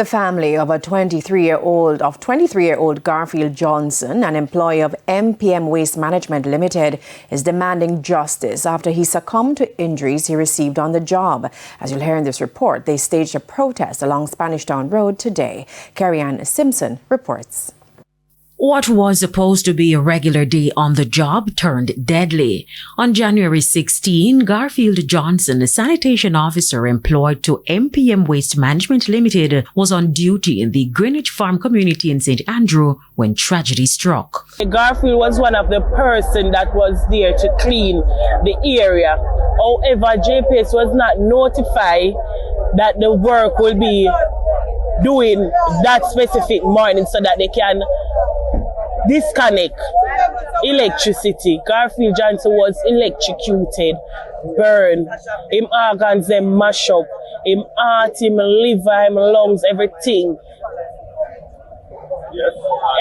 The family of 23-year-old Garfield Johnson, an employee of MPM Waste Management Limited, is demanding justice after he succumbed to injuries he received on the job. As you'll hear in this report, they staged a protest along Spanish Town Road today. Carrie-Ann Simpson reports. What was supposed to be a regular day on the job turned deadly. On January 16, Garfield Johnson, a sanitation officer employed to MPM Waste Management Limited, was on duty in the Greenwich Farm community in St. Andrew when tragedy struck. Garfield was one of the person that was there to clean the area. However, JPS was not notified that the work will be doing that specific morning so that they can disconnect electricity. Garfield Johnson was electrocuted, burned. Him organs them mash up. Him heart, him liver, him lungs, everything.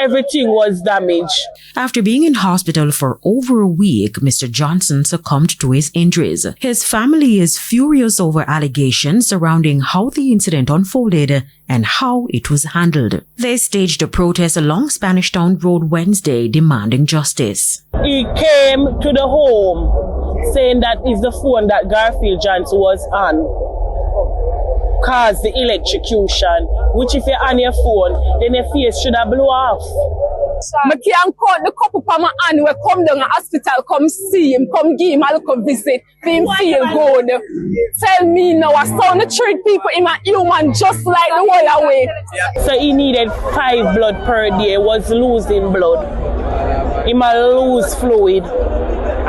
Everything was damaged. After being in hospital for over a week, Mr. Johnson succumbed to his injuries. His family is furious over allegations surrounding how the incident unfolded and how it was handled. They staged a protest along Spanish Town Road Wednesday demanding justice. He came to the home saying that is the phone that Garfield Johnson was on caused the electrocution, which if you're on your phone, then your face should have blown off. I can't call the couple from my aunt will come down to the hospital, come see him, come give him a little visit, for him feel good. Tell me now, I saw the treat people in my human just like the whole away. So he needed 5 blood per day, was losing blood. He might lose fluid.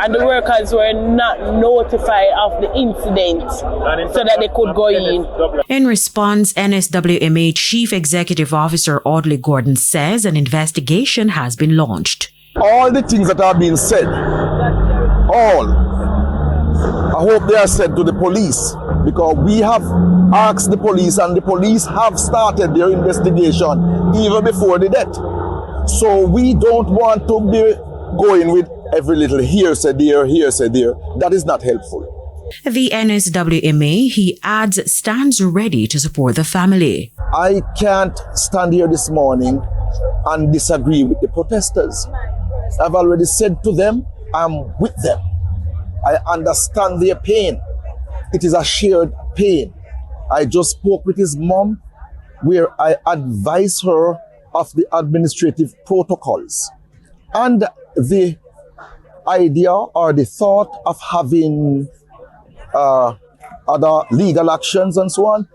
And the workers were not notified of the incident so that they could go in. In response, NSWMA Chief Executive Officer Audley Gordon says an investigation has been launched. All the things that are being said, I hope they are said to the police, because we have asked the police and the police have started their investigation even before the death. So we don't want to be going with every little hearsay there. That is not helpful. The NSWMA, he adds, stands ready to support the family. I can't stand here this morning and disagree with the protesters. I've already said to them, I'm with them. I understand their pain. It is a shared pain. I just spoke with his mom, where I advised her of the administrative protocols and the idea or the thought of having other legal actions and so on.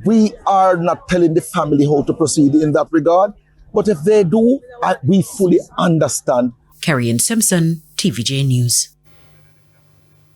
We are not telling the family how to proceed in that regard, but if they do, we fully understand. Carrie-Ann Simpson, TVJ News.